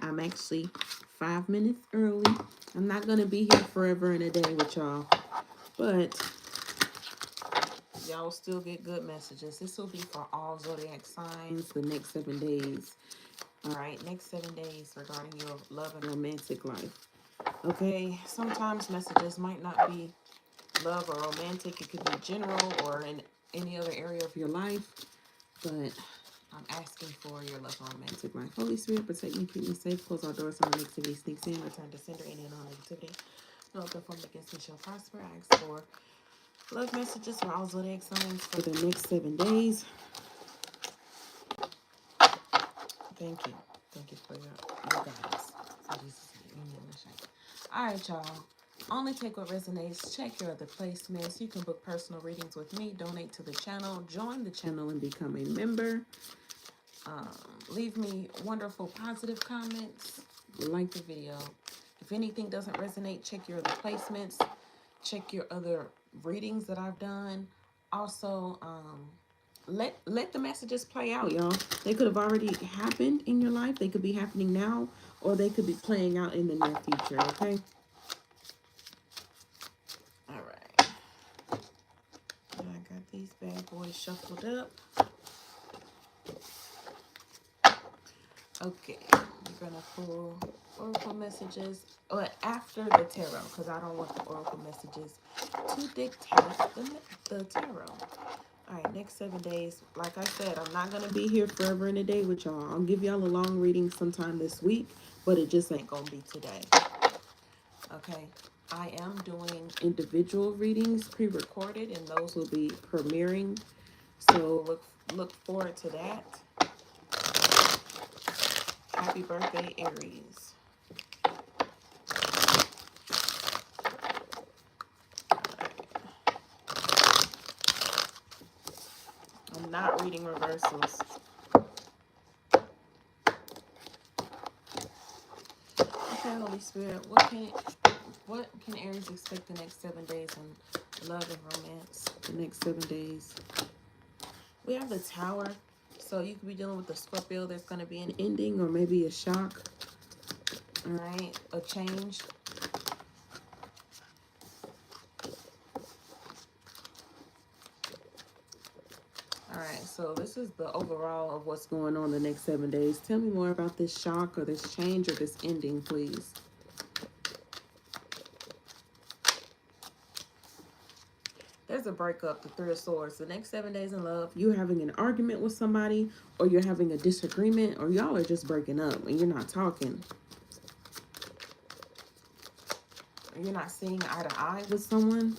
I'm actually 5 minutes early. I'm not going to be here forever and a day with y'all, but y'all will still get good messages. This will be for all zodiac signs the next 7 days. All right, next 7 days regarding your love and romantic life. Okay, sometimes messages might not be love or romantic. It could be general or in any other area of your life, but I'm asking for your love and romantic life. Holy Spirit, protect me, keep me safe, close our doors so no negativity sneaks in, return to sender any and all negativity. No weapon formed against me shall prosper. I ask for love messages for all zodiac signs for the next 7 days. Thank you. Thank you for your guidance. All right, y'all. Only take what resonates. Check your other placements. You can book personal readings with me. Donate to the channel. Join the channel and become a member. Leave me wonderful, positive comments. Like the video. If anything doesn't resonate, check your other placements. Check your other readings that I've done. Also, let the messages play out, y'all. They could have already happened in your life. They could be happening now, or they could be playing out in the near future, okay? All right. I got these bad boys shuffled up. Okay, we're gonna pull oracle messages after the tarot, because I don't want the oracle messages to dictate the tarot. All right, next 7 days. Like I said, I'm not gonna be here forever and a day with y'all. I'll give y'all a long reading sometime this week, but it just ain't gonna be today. Okay, I am doing individual readings pre-recorded, and those will be premiering. So look forward to that. Happy birthday, Aries. I'm not reading reversals. Okay, Holy Spirit, what can Aries expect the next 7 days in love and romance? The next 7 days. We have the Tower. So you could be dealing with the Scorpio. There's going to be an ending or maybe a shock. All right, a change. All right, so this is the overall of what's going on the next 7 days. Tell me more about this shock or this change or this ending, please. There's a breakup, the Three of Swords. The next 7 days in love, you're having an argument with somebody, or you're having a disagreement, or y'all are just breaking up and you're not talking. Or you're not seeing eye to eye with someone.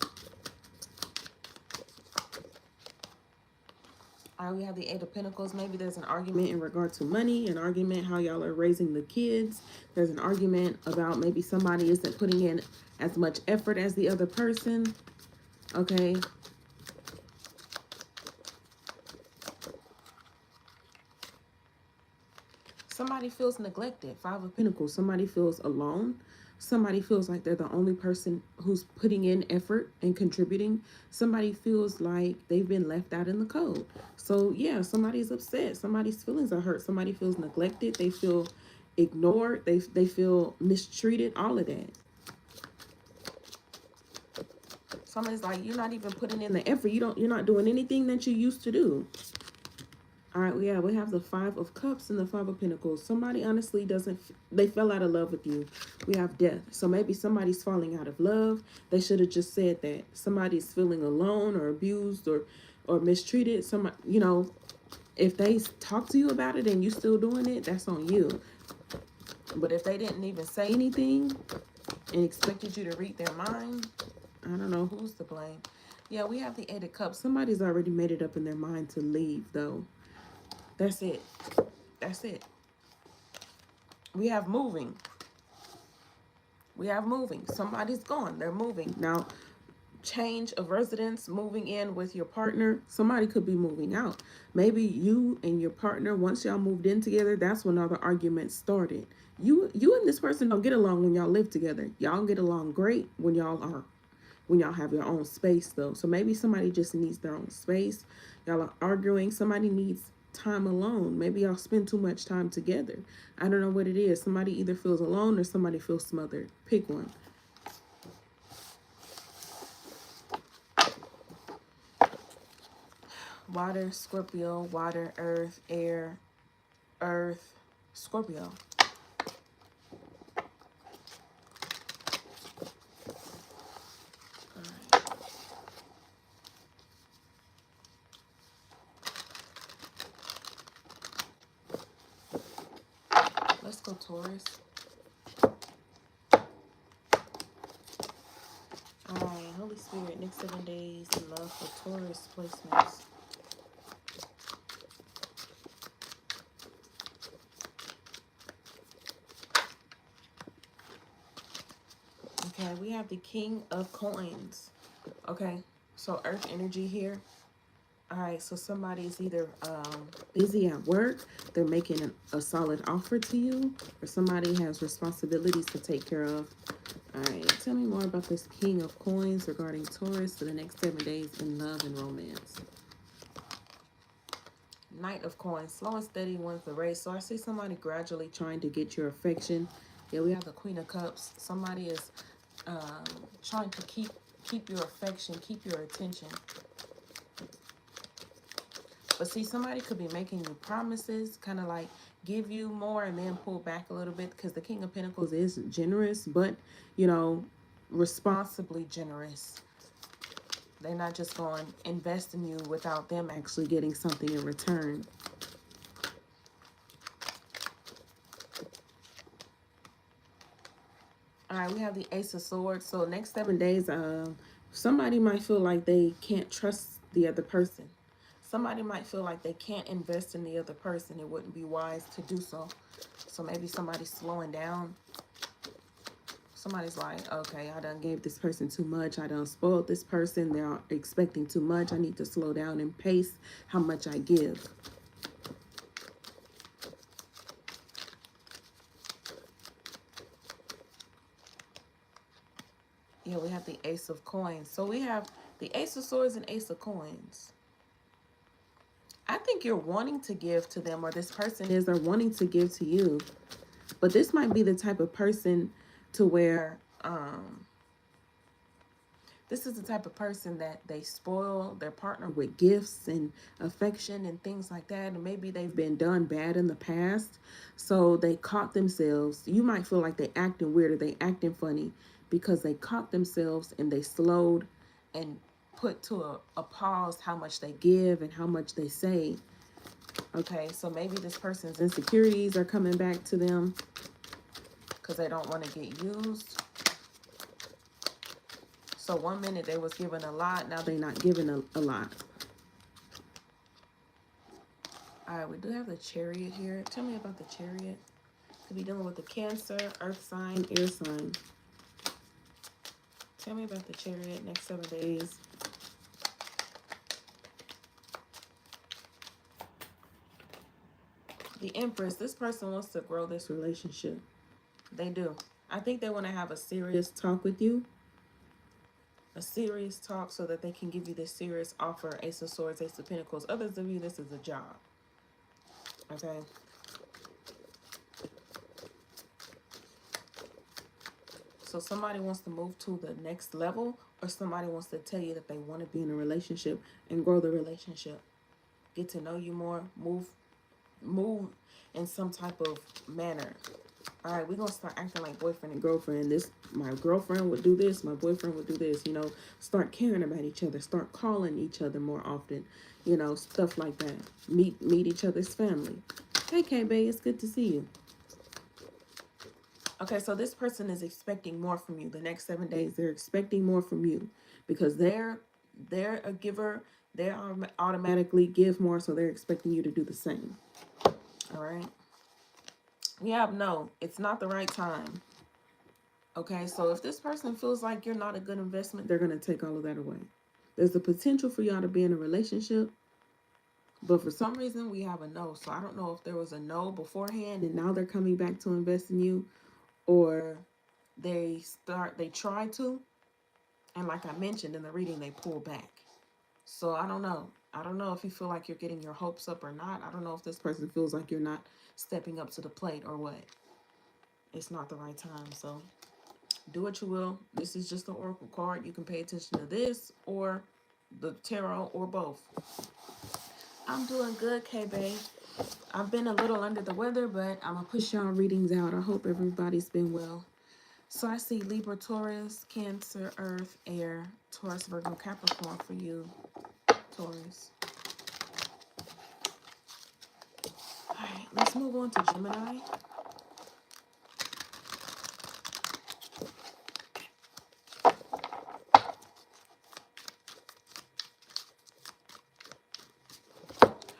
All right, we have the Eight of Pentacles. Maybe there's an argument in regard to money, an argument how y'all are raising the kids. There's an argument about maybe somebody isn't putting in as much effort as the other person. Okay. Somebody feels neglected. Five of Pentacles. Somebody feels alone. Somebody feels like they're the only person who's putting in effort and contributing. Somebody feels like they've been left out in the cold. So yeah, somebody's upset. Somebody's feelings are hurt. Somebody feels neglected. They feel ignored. They feel mistreated. All of that. Somebody's like, you're not even putting in the effort. You're not doing anything that you used to do. All right, we have the Five of Cups and the Five of Pentacles. Somebody honestly they fell out of love with you. We have death. So maybe somebody's falling out of love. They should have just said that. Somebody's feeling alone or abused or mistreated. Somebody, if they talk to you about it and you still doing it, that's on you. But if they didn't even say anything and expected you to read their mind, I don't know who's to blame. Yeah, we have the Eight of Cups. Somebody's already made it up in their mind to leave, though. That's it. That's it. We have moving. We have moving. Somebody's gone. They're moving. Now, change of residence, moving in with your partner. Somebody could be moving out. Maybe you and your partner, once y'all moved in together, that's when all the arguments started. You and this person don't get along when y'all live together. Y'all get along great when y'all have your own space, though. So maybe somebody just needs their own space. Y'all are arguing. Somebody needs time alone. Maybe y'all spend too much time together. I don't know what it is. Somebody either feels alone or somebody feels smothered. Pick one. Water, Scorpio, water, earth, air, earth, Scorpio. Let's go Taurus. Alright, Holy Spirit, next 7 days in love for Taurus placements. Okay, we have the King of Coins. Okay, so earth energy here. Alright, so somebody's either busy at work, they're making a solid offer to you, or somebody has responsibilities to take care of. Alright, tell me more about this King of Coins regarding Taurus for the next 7 days in love and romance. Knight of Coins, slow and steady wins the race. So I see somebody gradually trying to get your affection. Yeah, we have the Queen of Cups. Somebody is trying to keep your affection, keep your attention. But see, somebody could be making you promises, kind of like give you more and then pull back a little bit, because the King of Pentacles is generous, but, you know, responsibly generous. They're not just going to invest in you without them actually getting something in return. All right, we have the Ace of Swords. So next 7 days, somebody might feel like they can't trust the other person. Somebody might feel like they can't invest in the other person. It wouldn't be wise to do so. So maybe somebody's slowing down. Somebody's like, okay, I done gave this person too much. I done spoiled this person. They're expecting too much. I need to slow down and pace how much I give. Yeah, we have the Ace of Coins. So we have the Ace of Swords and Ace of Coins. I think you're wanting to give to them, or this person is, or wanting to give to you. But this might be the type of person to where this is the type of person that they spoil their partner with gifts and affection and things like that. And maybe they've been done bad in the past. So they caught themselves. You might feel like they acting weird or they acting funny because they caught themselves and they slowed and put to a pause how much they give and how much they say. Okay, so maybe this person's insecurities are coming back to them because they don't want to get used. So 1 minute they was giving a lot, now they're not giving a lot. All right, we do have the Chariot here. Tell me about the Chariot. Could be dealing with the Cancer, Earth sign, air sign. Tell me about the Chariot next 7 days. The Empress, this person wants to grow this relationship. They do. I think they want to have a serious talk with you. A serious talk so that they can give you this serious offer. Ace of Swords, Ace of Pentacles. Others of you, this is a job. Okay. So somebody wants to move to the next level, or somebody wants to tell you that they want to be in a relationship and grow the relationship. Get to know you more. Move in some type of manner. All right, we're going to start acting like boyfriend and girlfriend. My girlfriend would do this. My boyfriend would do this. You know, start caring about each other. Start calling each other more often. You know, stuff like that. Meet each other's family. Hey, K-Bay, it's good to see you. Okay, so this person is expecting more from you. The next 7 days, they're expecting more from you because they're a giver. They automatically give more, so they're expecting you to do the same. All right. We have no, it's not the right time. Okay, so if this person feels like you're not a good investment, they're going to take all of that away. There's the potential for y'all to be in a relationship, but for some reason we have a no. So I don't know if there was a no beforehand and now they're coming back to invest in you, or they try to, and like I mentioned in the reading, they pull back. So I don't know. I don't know if you feel like you're getting your hopes up or not. I don't know if this person feels like you're not stepping up to the plate or what. It's not the right time. So do what you will. This is just an oracle card. You can pay attention to this or the tarot or both. I'm doing good, K-Bay. I've been a little under the weather, but I'm going to push y'all readings out. I hope everybody's been well. So I see Libra, Taurus, Cancer, Earth, Air, Taurus, Virgo, Capricorn for you, Taurus. All right, let's move on to Gemini.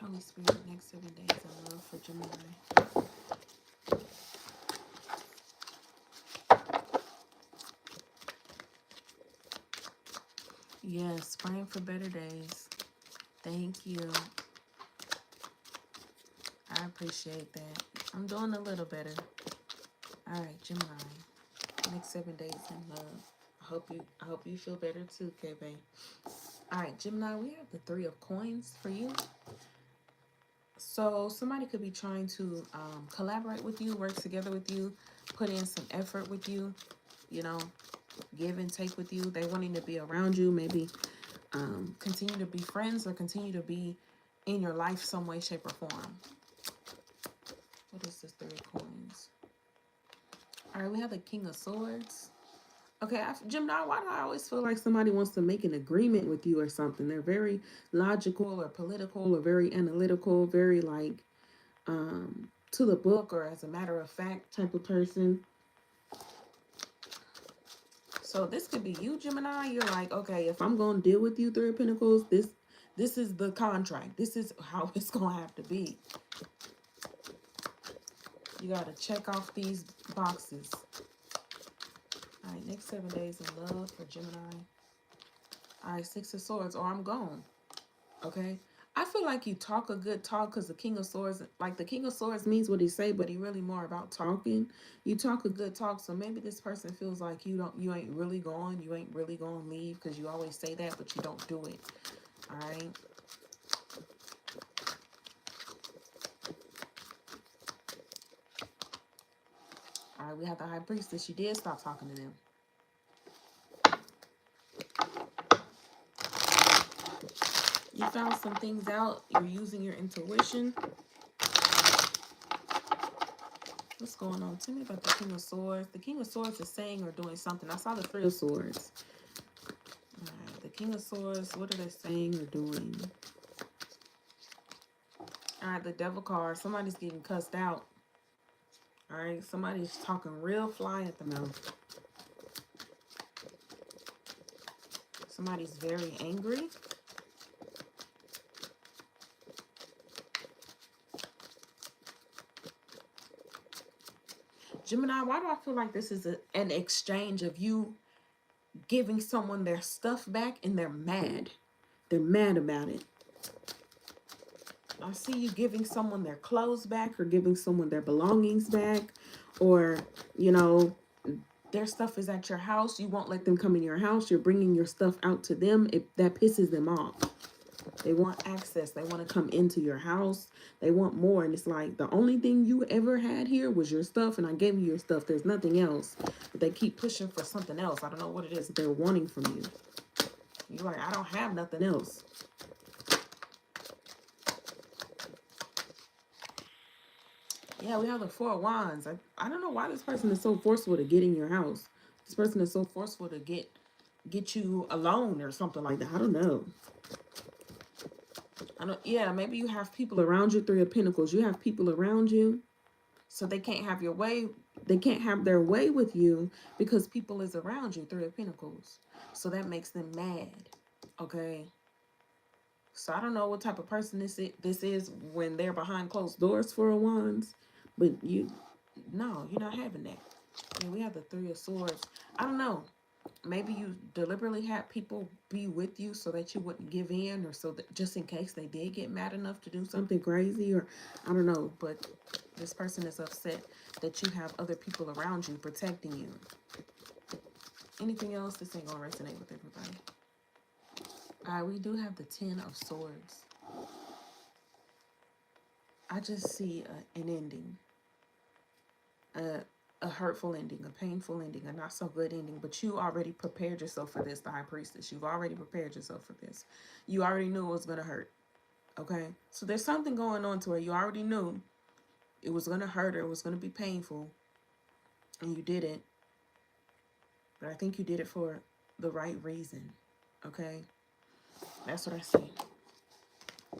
Holy Spirit, next 7 days of love for Gemini. Yes, praying for better days. Thank you. I appreciate that. I'm doing a little better. All right, Gemini. Next 7 days in love. I hope you feel better too, K-Bay. All right, Gemini, we have the 3 of coins for you. So somebody could be trying to collaborate with you, work together with you, put in some effort with you, you know, give and take with you. They wanting to be around you, maybe continue to be friends or continue to be in your life some way, shape, or form. What is this 3 of coins? All right, we have the King of Swords. Okay, Gemini, why do I always feel like somebody wants to make an agreement with you or something? They're very logical or political or very analytical, very like to the book or as a matter of fact type of person. So this could be you, Gemini. You're like, okay, if I'm going to deal with you, 3 of Pentacles, this is the contract. This is how it's going to have to be. You got to check off these boxes. All right, next 7 days of love for Gemini. All right, 6 of Swords, or I'm gone. Okay? I feel like you talk a good talk because the King of Swords, like the King of Swords means what he say, but he really more about talking. You talk a good talk, so maybe this person feels like you ain't really going to leave because you always say that, but you don't do it. All right? All right, we have the High Priestess. She did stop talking to them. You found some things out. You're using your intuition. What's going on? Tell me about the King of Swords. The King of Swords is saying or doing something. I saw the 3 of Swords. All right, the King of Swords, what are they saying or doing? All right, the Devil card. Somebody's getting cussed out. All right, somebody's talking real fly at the mouth. Somebody's very angry. Gemini, why do I feel like this is an exchange of you giving someone their stuff back and they're mad? They're mad about it. I see you giving someone their clothes back or giving someone their belongings back, or, you know, their stuff is at your house. You won't let them come in your house. You're bringing your stuff out to them. That pisses them off. They want access. They want to come into your house. They want more. And it's like, the only thing you ever had here was your stuff, and I gave you your stuff. There's nothing else. But they keep pushing for something else. I don't know what it is that they're wanting from you. You're like, I don't have nothing else. Yeah, we have the 4 of Wands. I don't know why this person is so forceful to get in your house. This person is so forceful to get you alone or something like that. I don't know. Yeah, maybe you have people around you, 3 of Pentacles. You have people around you, so they can't have your way. They can't have their way with you because people is around you, 3 of Pentacles. So that makes them mad. Okay. So I don't know what type of person this is when they're behind closed doors, 4 of Wands. But you're not having that. And we have the 3 of Swords. I don't know. Maybe you deliberately had people be with you so that you wouldn't give in, or so that just in case they did get mad enough to do something crazy, or I don't know. But this person is upset that you have other people around you protecting you. Anything else? This ain't gonna resonate with everybody. All right, we do have the 10 of Swords. I just see an ending, a hurtful ending, a painful ending, a not so good ending. But you already prepared yourself for this, the High Priestess. You've already prepared yourself for this. You already knew it was going to hurt. Okay? So there's something going on to where you already knew it was going to hurt or it was going to be painful. And you did it. But I think you did it for the right reason. Okay? That's what I see.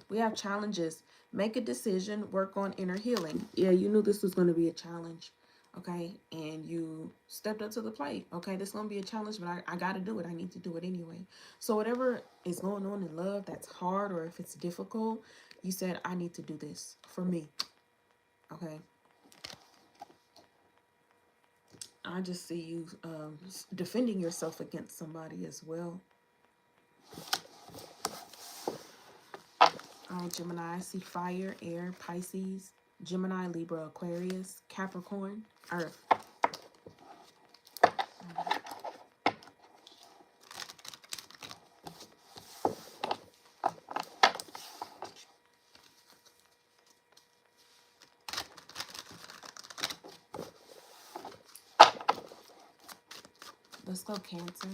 We have challenges. Make a decision. Work on inner healing. Yeah, you knew this was going to be a challenge. Okay? And you stepped up to the plate. Okay? This is going to be a challenge, but I got to do it. I need to do it anyway. So whatever is going on in love that's hard or if it's difficult, you said, I need to do this for me. Okay? I just see you defending yourself against somebody as well. All right, Gemini, I see fire, air, Pisces, Gemini, Libra, Aquarius, Capricorn, Earth. Let's go, Cancer.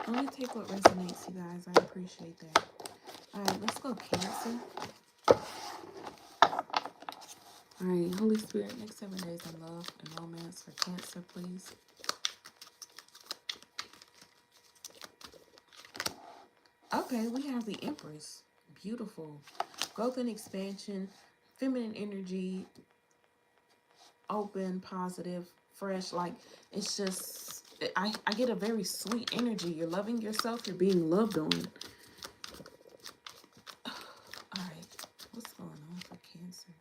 Let me take what resonates, you guys. I appreciate that. All right, let's go, Cancer. All right, Holy Spirit, next 7 days in love and romance for Cancer, please. Okay, we have the Empress. Beautiful. Growth and expansion, feminine energy, open, positive, fresh. Like, it's just, I get a very sweet energy. You're loving yourself. You're being loved on. All right, what's going on for Cancer?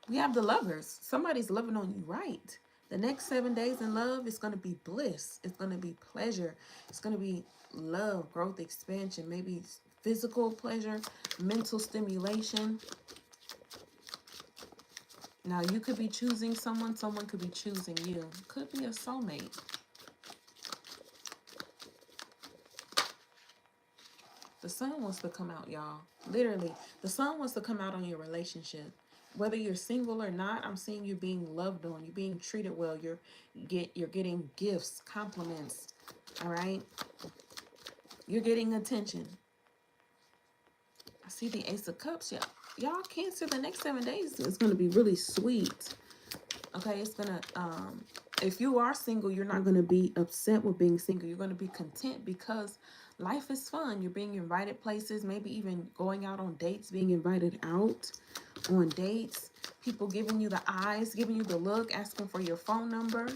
We have the Lovers. Somebody's loving on you right. The next 7 days in love is going to be bliss. It's going to be pleasure. It's going to be love, growth, expansion, maybe physical pleasure, mental stimulation. Now, you could be choosing someone. Someone could be choosing you. Could be a soulmate. The sun wants to come out, y'all. Literally, the sun wants to come out on your relationship. Whether you're single or not, I'm seeing you being loved on. You're being treated well. You're getting gifts, compliments. All right? You're getting attention. I see the Ace of Cups. Y'all, Cancer, the next 7 days is going to be really sweet. Okay, it's going to, if you are single, you're not going to be upset with being single. You're going to be content because life is fun. You're being invited places, maybe even going out on dates, being invited out on dates. People giving you the eyes, giving you the look, asking for your phone number,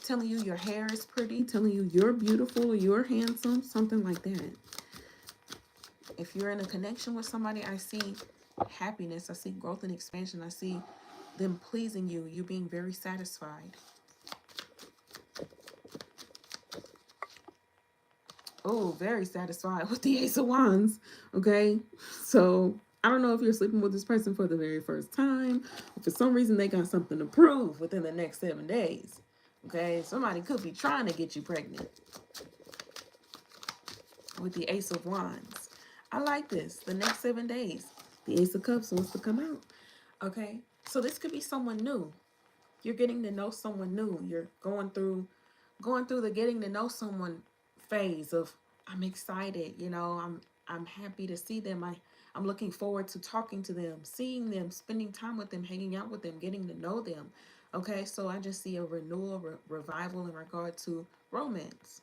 telling you your hair is pretty, telling you you're beautiful or you're handsome, something like that. If you're in a connection with somebody, I see happiness. I see growth and expansion. I see them pleasing you. You being very satisfied. Oh, very satisfied with the Ace of Wands. Okay, so I don't know if you're sleeping with this person for the very first time. Or for some reason, they got something to prove within the next 7 days. Okay, somebody could be trying to get you pregnant with the Ace of Wands. I like this. The next 7 days, the Ace of Cups wants to come out. Okay, so this could be someone new. You're getting to know someone new. You're going through the getting to know someone phase of I'm excited, you know, I'm happy to see them. I'm looking forward to talking to them, seeing them, spending time with them, hanging out with them, getting to know them. Okay, so I just see a renewal, revival in regard to romance.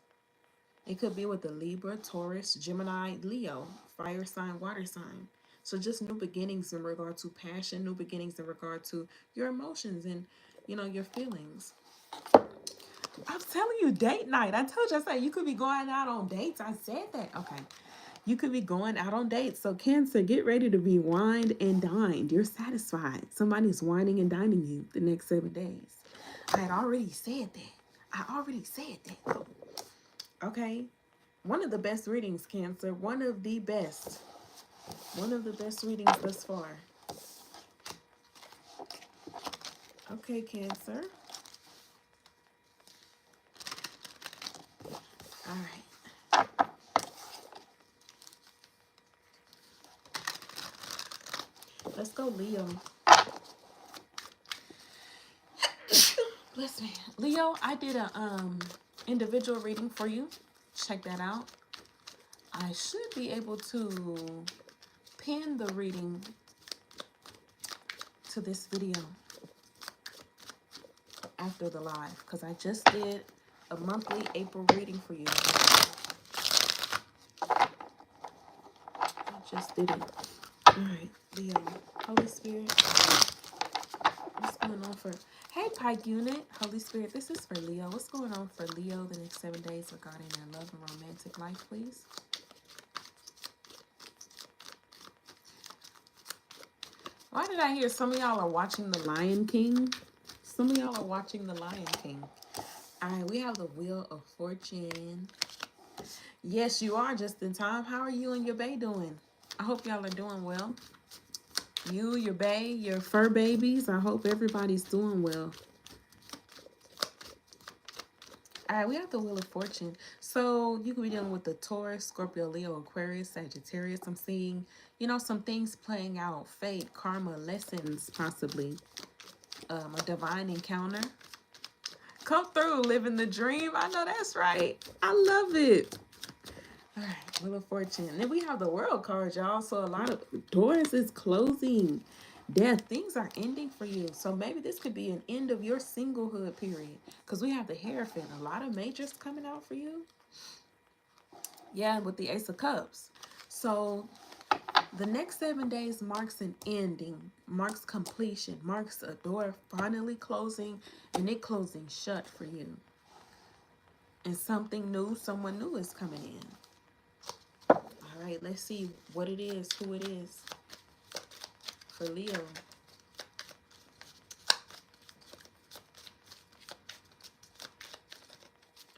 It could be with the Libra, Taurus, Gemini, Leo, fire sign, water sign. So just new beginnings in regard to passion, new beginnings in regard to your emotions and, you know, your feelings. I'm telling you, date night. I told you, I said you could be going out on dates. I said that. Okay. You could be going out on dates. So Cancer, get ready to be wined and dined. You're satisfied. Somebody's wining and dining you the next 7 days. I had already said that. Okay. One of the best readings, Cancer. One of the best. One of the best readings thus far. Okay, Cancer. All right. Let's go, Leo. Bless me. Leo, I did a individual reading for you. Check that out. I should be able to pin the reading to this video after the live, because I just did a monthly April reading for you. I just did it. All right, Leo. Holy Spirit, what's going on for... Hey, Pike Unit. Holy Spirit, this is for Leo. What's going on for Leo the next 7 days regarding their love and romantic life, please? Why did I hear some of y'all are watching The Lion King? Some of y'all are watching The Lion King. All right, we have the Wheel of Fortune. Yes, you are just in time. How are you and your bae doing? I hope y'all are doing well. You, your bae, your fur babies. I hope everybody's doing well. All right, we have the Wheel of Fortune. So you could be dealing with the Taurus, Scorpio, Leo, Aquarius, Sagittarius. I'm seeing, you know, some things playing out. Fate, karma, lessons, possibly. A divine encounter. Come through, living the dream. I know that's right. I love it. All right, Wheel of Fortune. And then we have the World card, y'all. So a lot of doors is closing. Death. Things are ending for you. So maybe this could be an end of your singlehood period. Because we have the Hierophant. A lot of majors coming out for you. Yeah, with the Ace of Cups. So the next 7 days marks an ending, marks completion, marks a door finally closing, and it closing shut for you. And something new, someone new is coming in. All right, let's see what it is, who it is for Leo.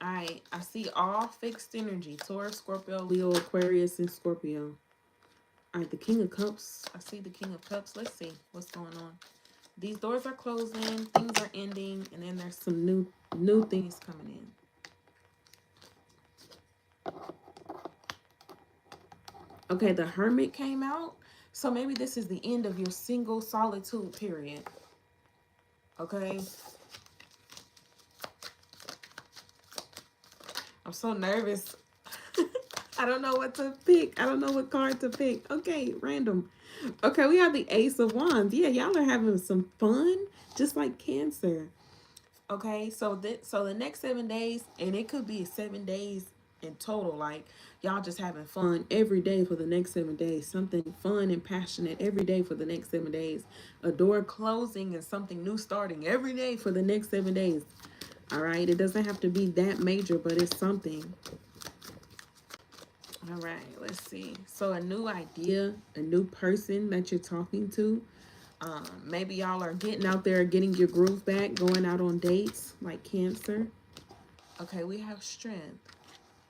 All right, I see all fixed energy. Taurus, Scorpio, Leo, Aquarius, and Scorpio. All right, the King of Cups. I see the King of Cups. Let's see what's going on. These doors are closing, things are ending, and then there's some new things coming in. Okay, the Hermit came out. So maybe this is the end of your single solitude period. Okay. I'm so nervous. I don't know what to pick. I don't know what card to pick. Okay, random. Okay, we have the Ace of Wands. Yeah, y'all are having some fun, just like Cancer. Okay, so the next 7 days, and it could be 7 days in total, like y'all just having fun every day for the next 7 days. Something fun and passionate every day for the next 7 days. A door closing and something new starting every day for the next 7 days. All right, it doesn't have to be that major, but it's something. All right, let's see. So a new idea, a new person that you're talking to. Maybe y'all are getting out there, getting your groove back, going out on dates like Cancer. Okay, we have Strength.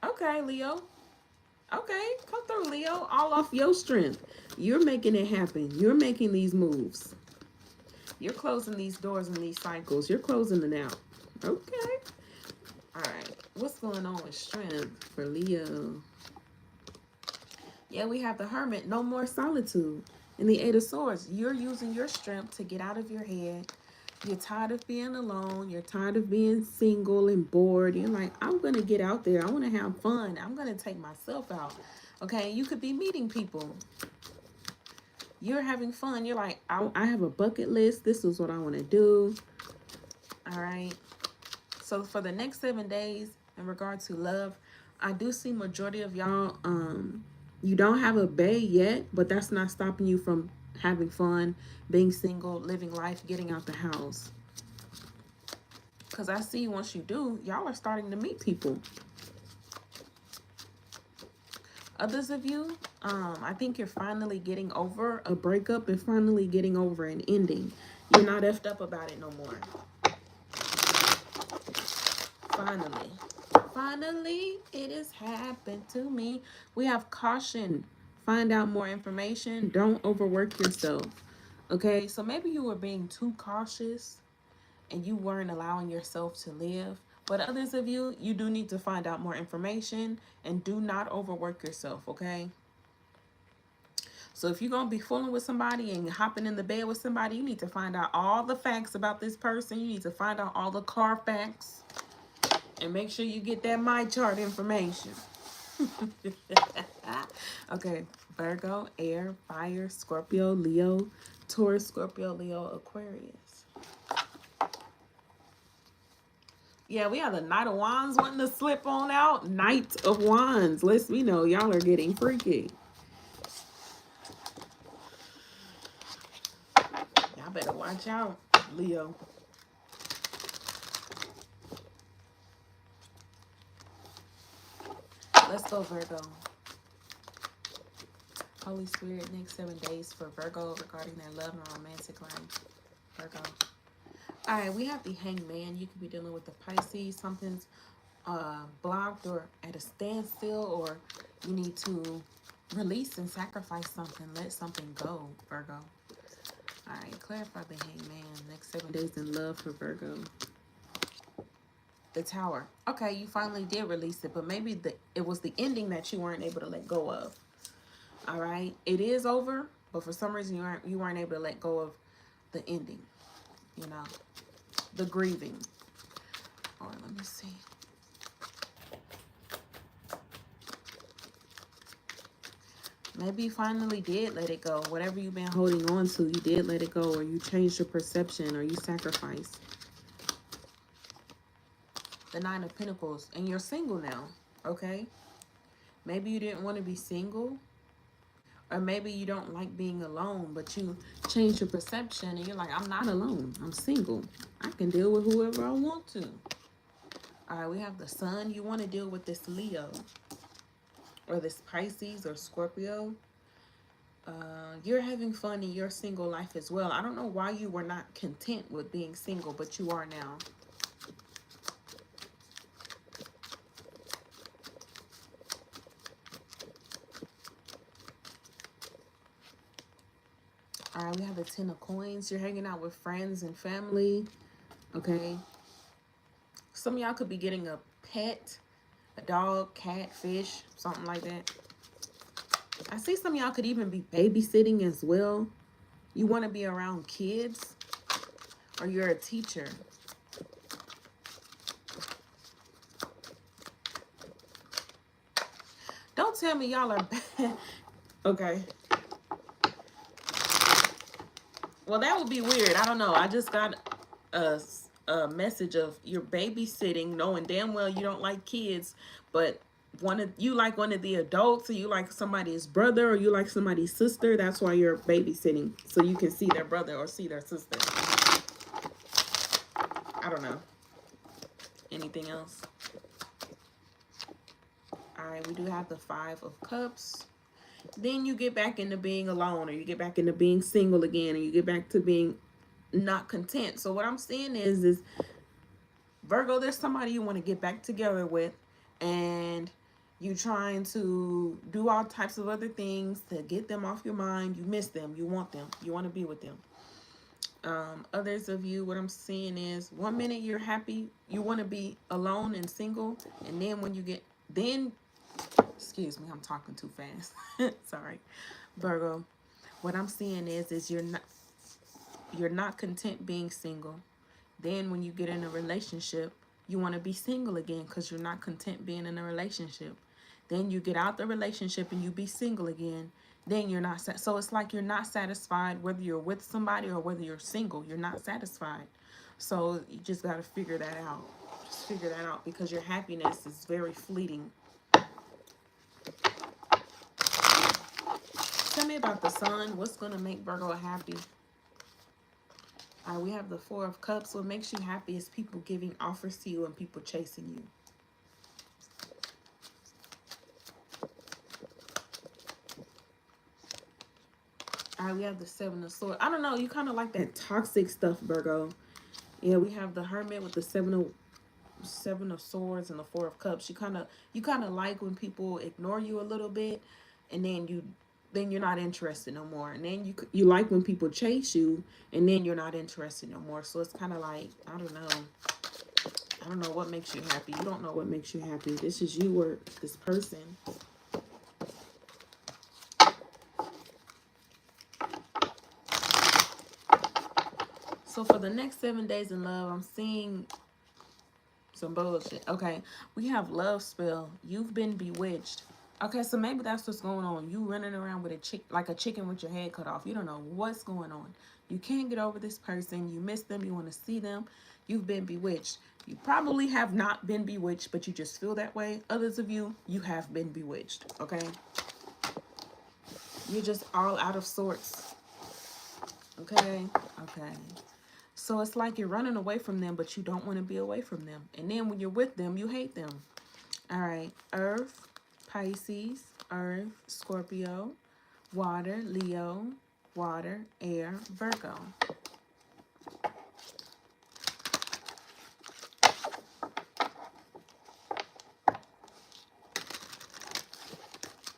Okay, Leo. Okay, come through, Leo. All off your strength. You're making it happen. You're making these moves. You're closing these doors and these cycles. You're closing them out. Okay. All right. What's going on with Strength for Leo? Yeah, we have the Hermit. No more solitude. And the Eight of Swords. You're using your strength to get out of your head. You're tired of being alone. You're tired of being single and bored. You're like, I'm going to get out there. I want to have fun. I'm going to take myself out. Okay, you could be meeting people. You're having fun. You're like, I have a bucket list. This is what I want to do. All right. So for the next 7 days, in regard to love, I do see majority of y'all, you don't have a bae yet, but that's not stopping you from having fun, being single, living life, getting out the house. Because I see once you do, y'all are starting to meet people. Others of you, I think you're finally getting over a breakup and finally getting over an ending. You're not effed up about it no more. Finally, it has happened to me. We have Caution. find out more information. Don't overwork yourself. Okay, so maybe you were being too cautious and you weren't allowing yourself to live. But others of you, you do need to find out more information and do not overwork yourself, okay? So if you're going to be fooling with somebody and hopping in the bed with somebody, you need to find out all the facts about this person. You need to find out all the car facts and make sure you get that my chart information. Okay, Virgo, air, fire, Scorpio, Leo, Taurus, Scorpio, Leo, Aquarius. Yeah, we have the Knight of Wands wanting to slip on out. Knight of Wands lets me know y'all are getting freaky. Y'all better watch out, Leo. Let's go, Virgo. Holy Spirit, next 7 days for Virgo regarding their love and romantic life. Virgo. All right, we have the Hangman. You could be dealing with the Pisces. Something's blocked or at a standstill, or you need to release and sacrifice something. Let something go, Virgo. All right, clarify the Hangman. Next 7 days in love for Virgo. The Tower. Okay, you finally did release it, but maybe it was the ending that you weren't able to let go of. All right, it is over, but for some reason you weren't able to let go of the ending. You know, the grieving. All right, let me see. Maybe you finally did let it go. Whatever you've been holding on to, you did let it go, or you changed your perception, or you sacrificed. The Nine of Pentacles, and you're single now, okay? Maybe you didn't want to be single, or maybe you don't like being alone, but you change your perception and you're like, I'm not alone. I'm single. I can deal with whoever I want to. All right, we have the Sun. You want to deal with this Leo or this Pisces or Scorpio. You're having fun in your single life as well. I don't know why you were not content with being single, but you are now. All right, we have the Ten of Coins. You're hanging out with friends and family, okay? Some of y'all could be getting a pet, a dog, cat, fish, something like that. I see some of y'all could even be babysitting as well. You want to be around kids, or you're a teacher. Don't tell me y'all are bad. Okay. Well, that would be weird. I don't know. I just got a message of you're babysitting, knowing damn well you don't like kids, but you like one of the adults, or you like somebody's brother, or you like somebody's sister. That's why you're babysitting, so you can see their brother or see their sister. I don't know. Anything else? All right, we do have the Five of Cups. Then you get back into being alone, or you get back into being single again, or you get back to being not content. So what I'm saying is Virgo, there's somebody you want to get back together with, and you trying to do all types of other things to get them off your mind. You miss them. You want them. You want to be with them. Others of you, what I'm seeing is 1 minute you're happy. You want to be alone and single. And then when you get, excuse me, I'm talking too fast. Sorry, Virgo. What I'm seeing is you're not content being single. Then when you get in a relationship, you want to be single again because you're not content being in a relationship. Then you get out the relationship and you be single again. Then you're not so it's like you're not satisfied whether you're with somebody or whether you're single. You're not satisfied. So you just got to figure that out. Just figure that out, because your happiness is very fleeting. Tell me about the Sun. What's going to make Virgo happy? All right, we have the Four of Cups. What makes you happy is people giving offers to you and people chasing you. All right, we have the Seven of Swords. I don't know. You kind of like that toxic stuff, Virgo. Yeah, we have the Hermit with the Seven of Swords and the Four of Cups. You kind of like when people ignore you a little bit, and then you then you're not interested no more. And then you like when people chase you, and then you're not interested no more. So it's kind of like, I don't know. I don't know what makes you happy. You don't know what makes you happy. This is you or this person. So for the next 7 days in love, I'm seeing some bullshit. Okay, we have love spell. You've been bewitched. Okay, so maybe that's what's going on. You running around with like a chicken with your head cut off. You don't know what's going on. You can't get over this person. You miss them. You want to see them. You've been bewitched. You probably have not been bewitched, but you just feel that way. Others of you, you have been bewitched. Okay, you're just all out of sorts. Okay, okay. So it's like you're running away from them, but you don't want to be away from them. And then when you're with them, you hate them. All right. Earth, Pisces, Earth, Scorpio, water, Leo, water, air, Virgo.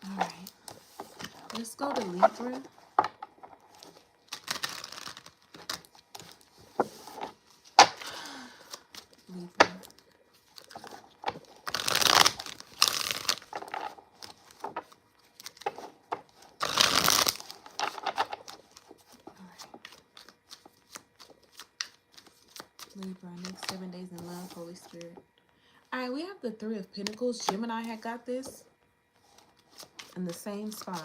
All right. Let's go to Libra. Libra. Libra, next 7 days in love, Holy Spirit. All right, we have the Three of Pentacles. Gemini had got this in the same spot.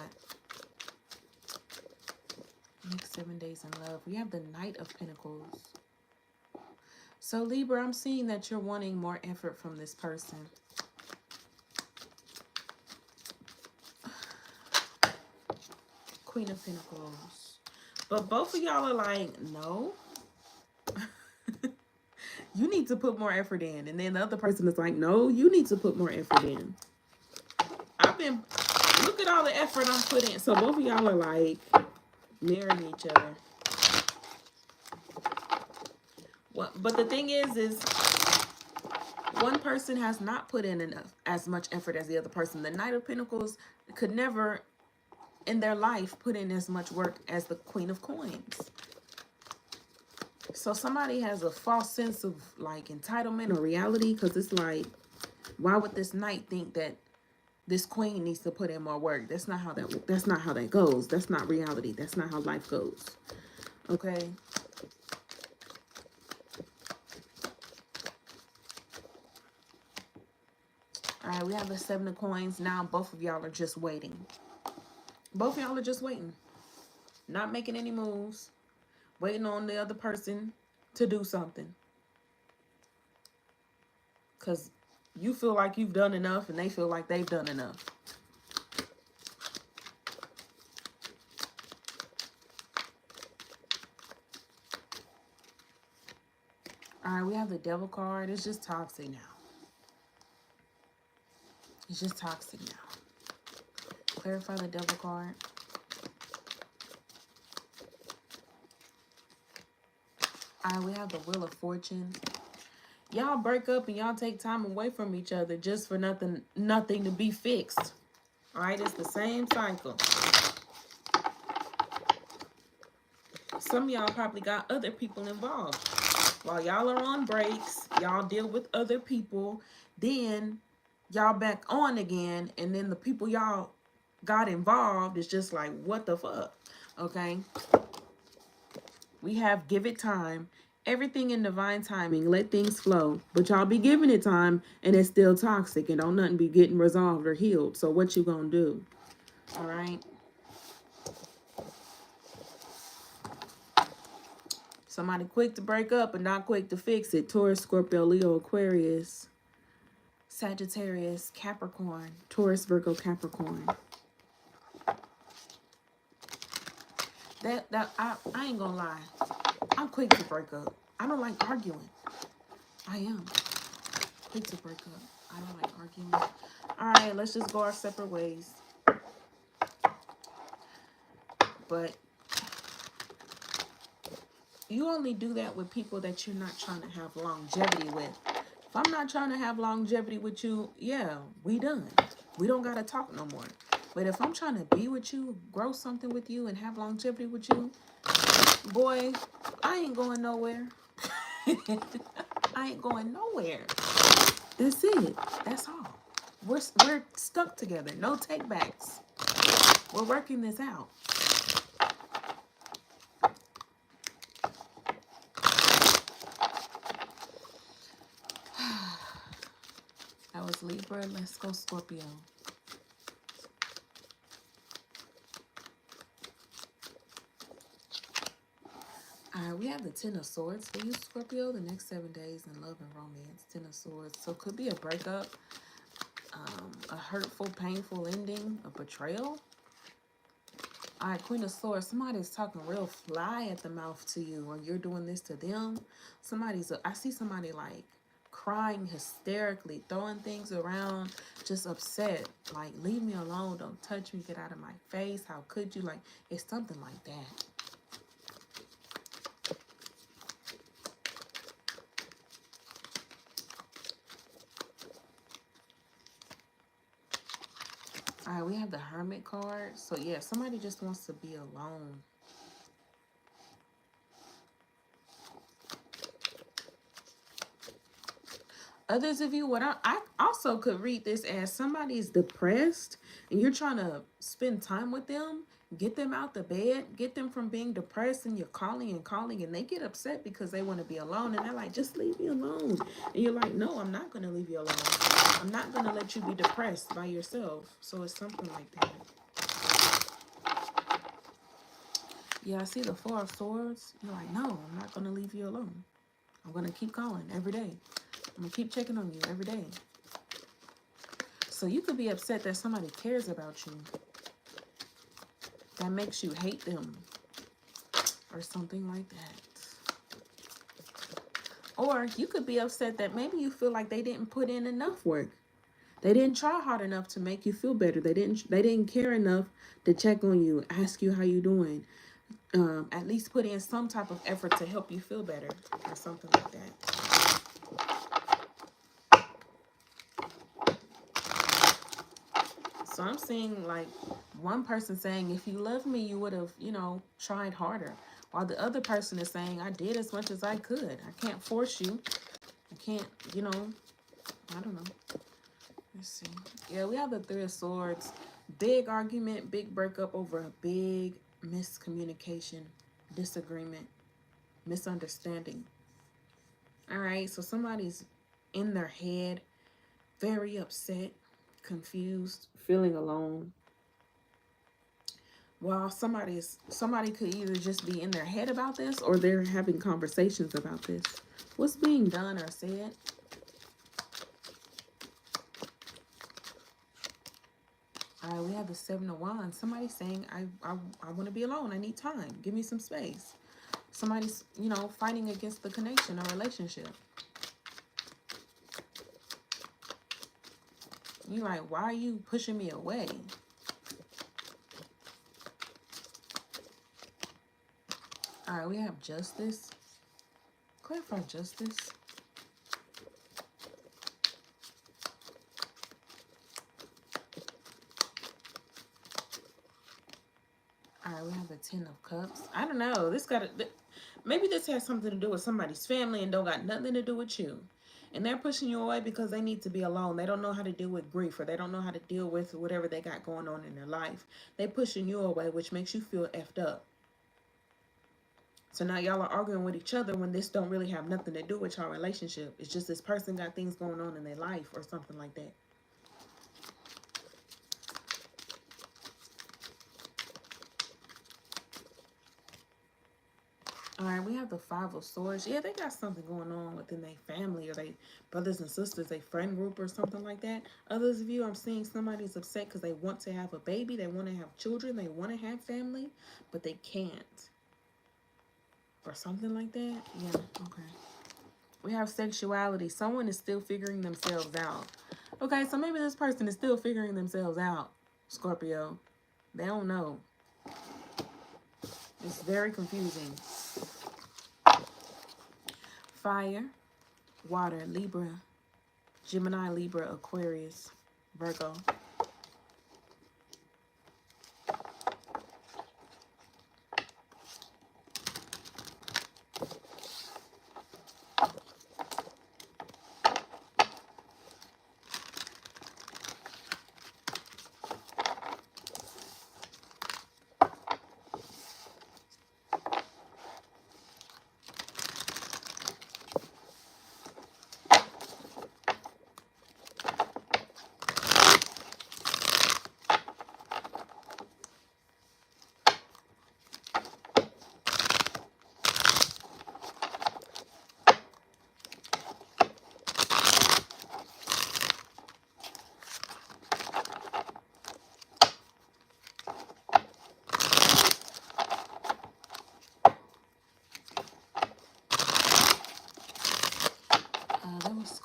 Next 7 days in love. We have the Knight of Pentacles. So Libra, I'm seeing that you're wanting more effort from this person. Queen of Pentacles. But both of y'all are like, no. You need to put more effort in. And then the other person is like, no, you need to put more effort in. Look at all the effort I'm putting in. So both of y'all are like mirroring each other. But the thing is one person has not put in as much effort as the other person. The Knight of Pentacles could never in their life put in as much work as the Queen of Coins. So somebody has a false sense of like entitlement or reality, because it's like, why would this knight think that this queen needs to put in more work? That's not how that goes. That's not reality. That's not how life goes. Okay. All right, we have the Seven of Coins. Now both of y'all are just waiting. Both of y'all are just waiting. Not making any moves. Waiting on the other person to do something. Because you feel like you've done enough and they feel like they've done enough. All right, we have the Devil card. It's just toxic now. It's just toxic now. Clarify the Devil card. All right, we have the Wheel of Fortune. Y'all break up and y'all take time away from each other just for nothing to be fixed. All right, it's the same cycle. Some of y'all probably got other people involved. While y'all are on breaks, y'all deal with other people. Then y'all back on again. And then the people y'all got involved is just like, what the fuck? Okay. We have give it time. Everything in divine timing. Let things flow. But y'all be giving it time and it's still toxic and don't nothing be getting resolved or healed. So what you gonna do? All right. Somebody quick to break up and not quick to fix it. Taurus, Scorpio, Leo, Aquarius, Sagittarius, Capricorn. Taurus, Virgo, Capricorn. I ain't gonna lie. I'm quick to break up. I don't like arguing. I am quick to break up. I don't like arguing. All right, let's just go our separate ways. But you only do that with people that you're not trying to have longevity with. If I'm not trying to have longevity with you, yeah, we done. We don't gotta talk no more. But if I'm trying to be with you, grow something with you, and have longevity with you, boy, I ain't going nowhere. I ain't going nowhere. That's it. That's all. We're stuck together. No takebacks. We're working this out. That was Libra. Let's go Scorpio. All right, we have the Ten of Swords for you, Scorpio. The next 7 days in love and romance. Ten of Swords. So it could be a breakup, a hurtful, painful ending, a betrayal. All right, Queen of Swords. Somebody's talking real fly at the mouth to you, or you're doing this to them. I see somebody like crying hysterically, throwing things around, just upset. Like, leave me alone. Don't touch me. Get out of my face. How could you? Like, it's something like that. All right, we have the Hermit card. So, yeah, somebody just wants to be alone. Others of you, what I also could read this as somebody's depressed and you're trying to spend time with them, get them out the bed, get them from being depressed, and you're calling and calling, and they get upset because they want to be alone, and they're like, just leave me alone. And you're like, no, I'm not going to leave you alone. I'm not going to let you be depressed by yourself. So it's something like that. Yeah, I see the Four of Swords. You're like, no, I'm not going to leave you alone. I'm going to keep calling every day. I'm going to keep checking on you every day. So you could be upset that somebody cares about you. That makes you hate them. Or something like that. Or you could be upset that maybe you feel like they didn't put in enough work. They didn't try hard enough to make you feel better. They didn't care enough to check on you, ask you how you doing. At least put in some type of effort to help you feel better. Or something like that. So I'm seeing like one person saying, if you loved me, you would have, tried harder. While the other person is saying, I did as much as I could. I can't force you. I can't, I don't know. Let's see. Yeah, we have the Three of Swords. Big argument, big breakup over a big miscommunication, disagreement, misunderstanding. All right, so somebody's in their head, very upset, confused, feeling alone. Well, somebody could either just be in their head about this, or they're having conversations about this. What's being done or said? All right, we have the Seven of Wands. Somebody's saying, I want to be alone. I need time. Give me some space. Somebody's, fighting against the connection or relationship. You're like, why are you pushing me away? All right, we have Justice. Clarify Justice. All right, we have the Ten of Cups. I don't know. Maybe this has something to do with somebody's family and don't got nothing to do with you. And they're pushing you away because they need to be alone. They don't know how to deal with grief, or they don't know how to deal with whatever they got going on in their life. They pushing you away, which makes you feel effed up. So now y'all are arguing with each other when this don't really have nothing to do with your relationship. It's just this person got things going on in their life or something like that. All right, we have the Five of Swords. Yeah, they got something going on within their family, or they brothers and sisters, a friend group or something like that. Others of you, I'm seeing somebody's upset because they want to have a baby. They want to have children. They want to have family, but they can't. Or something like that. Yeah, okay. We have sexuality. Someone is still figuring themselves out. Okay, so maybe this person is still figuring themselves out, Scorpio. They don't know. It's very confusing. Fire, water, Libra, Gemini, Libra, Aquarius, Virgo.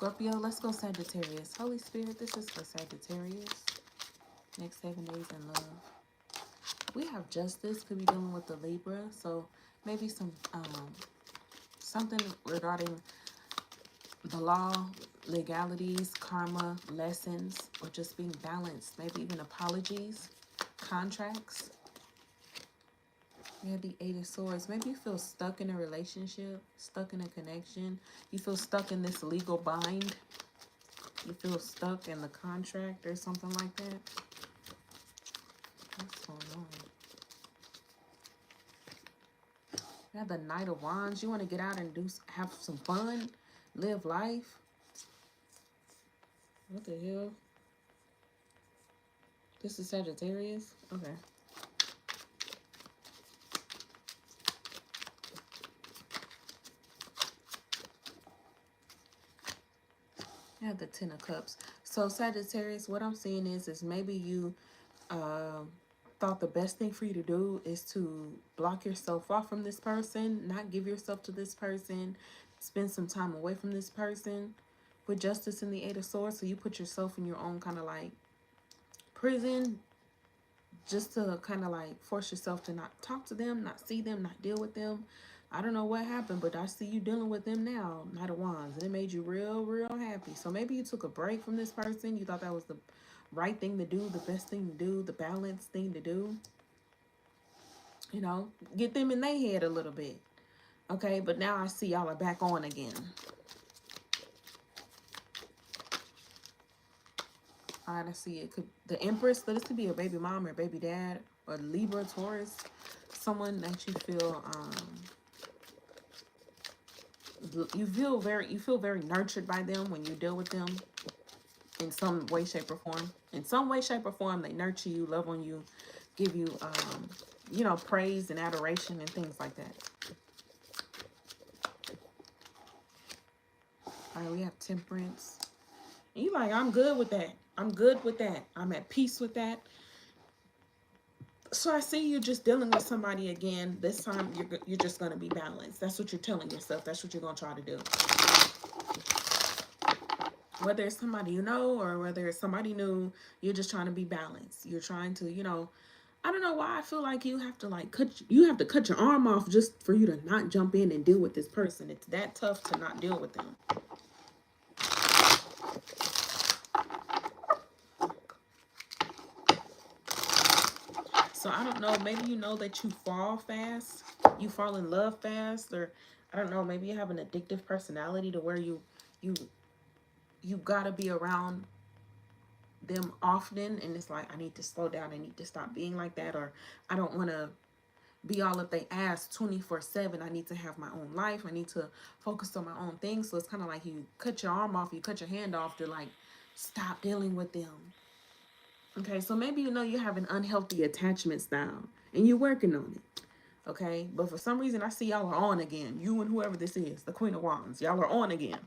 Scorpio. Let's go Sagittarius. Holy Spirit, this is for Sagittarius. Next 7 days in love. We have justice. Could be dealing with the Libra. So maybe some something regarding the law, legalities, karma, lessons, or just being balanced. Maybe even apologies, contracts. We have the 8 of Swords. Maybe you feel stuck in a relationship, stuck in a connection. You feel stuck in this legal bind. You feel stuck in the contract or something like that. What's going on? We have the Knight of Wands. You want to get out and have some fun, live life. What the hell? This is Sagittarius? Okay. I have the 10 of Cups. So Sagittarius, what I'm seeing is maybe you thought the best thing for you to do is to block yourself off from this person, not give yourself to this person, spend some time away from this person. With justice in the 8 of Swords, so you put yourself in your own kind of like prison, just to kind of like force yourself to not talk to them, not see them, not deal with them. I don't know what happened, but I see you dealing with them now, Knight of Wands, and it made you real happy. So maybe you took a break from this person. You thought that was the right thing to do, the best thing to do, the balanced thing to do. You know, get them in their head a little bit. Okay, but now I see y'all are back on again. All right, I see it. The Empress, so this could be a baby mom or baby dad or Libra, Taurus, someone that you feel you feel very nurtured by them when you deal with them in some way, shape, or form. In some way, shape, or form, they nurture you, love on you, give you you know, praise and adoration and things like that. All right, we have Temperance. And you like, I'm good with that. I'm good with that. I'm at peace with that. So I see you just dealing with somebody again. This time you're just going to be balanced. That's what you're telling yourself. That's what you're going to try to do. Whether it's somebody you know or whether it's somebody new, you're just trying to be balanced. You're trying to, you know, I don't know why I feel like you have to like cut your arm off just for you to not jump in and deal with this person. It's that tough to not deal with them. So I don't know, maybe you know that you fall fast, you fall in love fast, or I don't know, maybe you have an addictive personality to where you gotta be around them often, and it's like, I need to slow down, I need to stop being like that, or I don't want to be all up they ass 24/7. I need to have my own life, I need to focus on my own things. So it's kind of like you cut your arm off, you cut your hand off to like stop dealing with them. Okay, so maybe you know you have an unhealthy attachment style and you're working on it. Okay, but for some reason I see y'all are on again. You and whoever this is, the Queen of Wands, y'all are on again.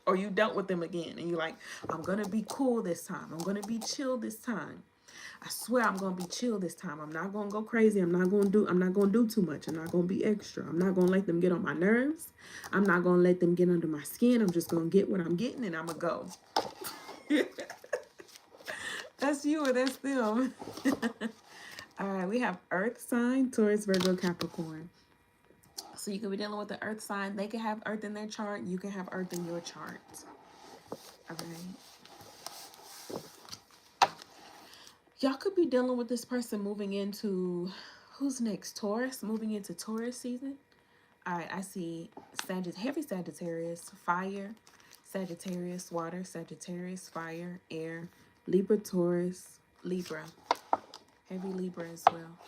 Or you dealt with them again and you're like, I'm gonna be cool this time, I'm gonna be chill this time. I swear I'm gonna be chill this time. I'm not gonna go crazy. I'm not gonna do too much. I'm not gonna be extra. I'm not gonna let them get on my nerves. I'm not gonna let them get under my skin. I'm just gonna get what I'm getting and I'm gonna go. That's you or that's them. All right, we have Earth sign, Taurus, Virgo, Capricorn. So you could be dealing with the Earth sign. They could have Earth in their chart. You can have Earth in your chart. All right. Y'all could be dealing with this person moving into, who's next? Taurus, moving into Taurus season. All right, I see heavy Sagittarius, fire, Sagittarius, water, Sagittarius, fire, air, Libra, Taurus, Libra, heavy Libra as well.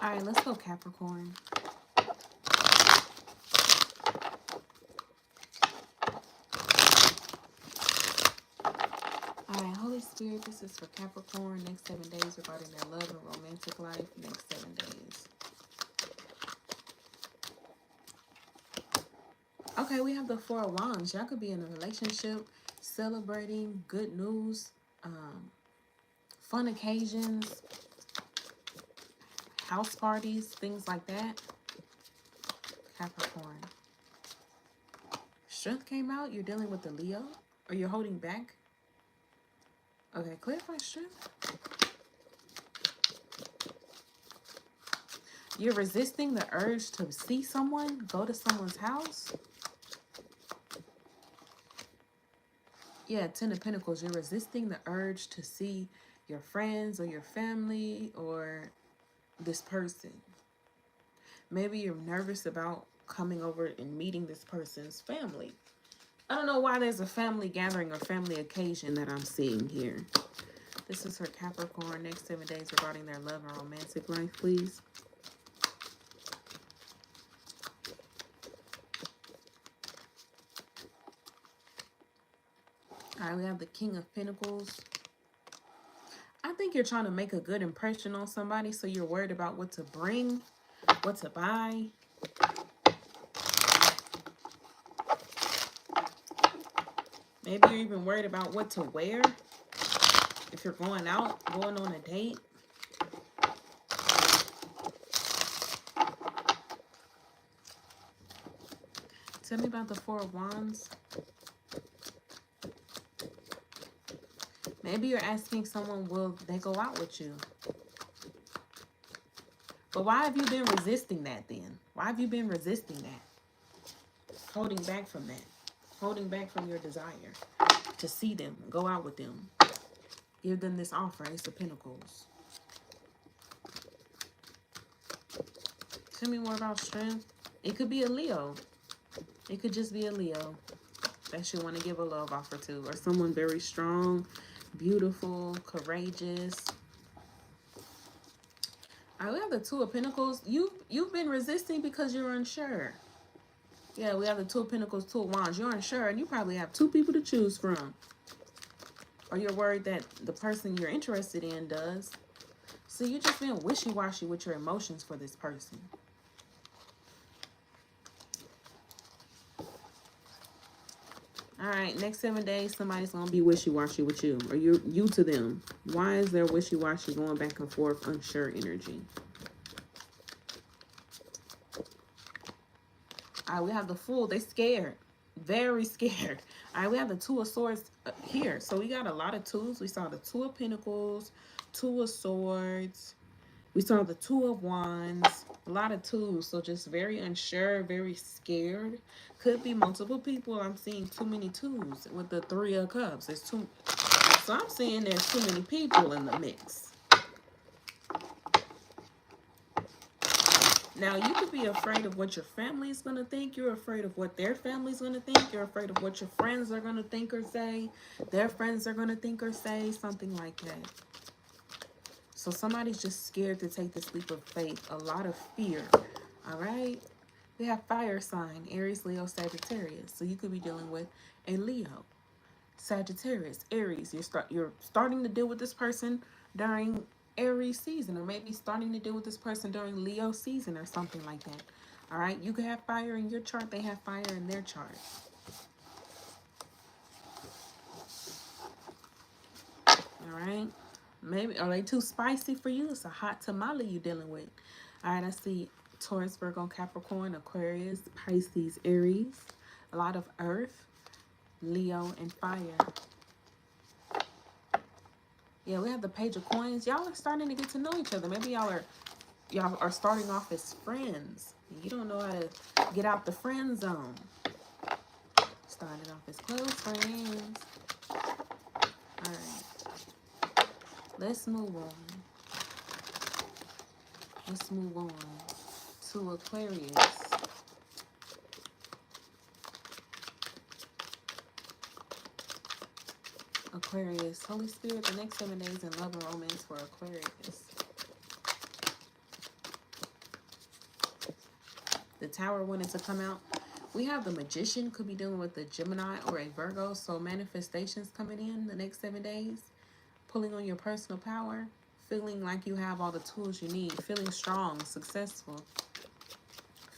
All right, let's go Capricorn. All right, Holy Spirit, this is for Capricorn. Next 7 days regarding their love and romantic life. Next 7 days. Okay, we have the Four of Wands. Y'all could be in a relationship, celebrating good news, fun occasions, house parties, things like that. Capricorn. Strength came out. You're dealing with the Leo, or you're holding back. Okay, clarify strength. You're resisting the urge to see someone, go to someone's house. Yeah, Ten of Pentacles. You're resisting the urge to see your friends or your family or this person. Maybe you're nervous about coming over and meeting this person's family. I don't know why there's a family gathering or family occasion that I'm seeing here. This is for Capricorn. Next 7 days regarding their love and romantic life, please. All right, we have the King of Pentacles. I think you're trying to make a good impression on somebody, so you're worried about what to bring, what to buy. Maybe you're even worried about what to wear if you're going out, going on a date. Tell me about the Four of Wands. Maybe you're asking someone, will they go out with you? But why have you been resisting that then? Why have you been resisting that? Holding back from that. Holding back from your desire to see them, go out with them. Give them this offer, Ace of Pentacles. Tell me more about strength. It could be a Leo. It could just be a Leo that you want to give a love offer to. Or someone very strong, beautiful, courageous. All right, we have the Two of Pentacles. You've been resisting because you're unsure. Yeah, we have the Two of Pentacles, Two of Wands. You're unsure, and you probably have two people to choose from. Or you're worried that the person you're interested in does. So you're just being wishy-washy with your emotions for this person. All right, next 7 days, somebody's going to be wishy-washy with you. Or you to them. Why is there wishy-washy, going back and forth, unsure energy? All right, we have the Fool. They scared. Very scared. All right, we have the Two of Swords here. So we got a lot of twos. We saw the Two of Pentacles, Two of Swords. We saw the Two of Wands. A lot of twos. So just very unsure, very scared. Could be multiple people. I'm seeing too many twos with the Three of Cups. There's too. So I'm seeing there's too many people in the mix. Now, you could be afraid of what your family is going to think. You're afraid of what their family is going to think. You're afraid of what your friends are going to think or say. Their friends are going to think or say. Something like that. So somebody's just scared to take this leap of faith. A lot of fear. All right? We have fire sign. Aries, Leo, Sagittarius. So you could be dealing with a Leo. Sagittarius, Aries. You're starting to deal with this person during Aries season, or maybe starting to deal with this person during Leo season or something like that. All right, you could have fire in your chart. They have fire in their chart. All right, maybe are they too spicy for you? It's a hot tamale you're dealing with. All right, I see Taurus, Virgo, Capricorn, Aquarius, Pisces, Aries. A lot of earth, Leo, and fire. Yeah, we have the Page of Coins. Y'all are starting to get to know each other. Maybe y'all are starting off as friends. You don't know how to get out the friend zone. Started off as close friends. All right. Let's move on. Let's move on to Aquarius. Aquarius, Holy Spirit, the next 7 days in love and romance for Aquarius. The Tower wanted to come out. We have the Magician, could be dealing with a Gemini or a Virgo. So manifestations coming in the next 7 days. Pulling on your personal power. Feeling like you have all the tools you need. Feeling strong, successful.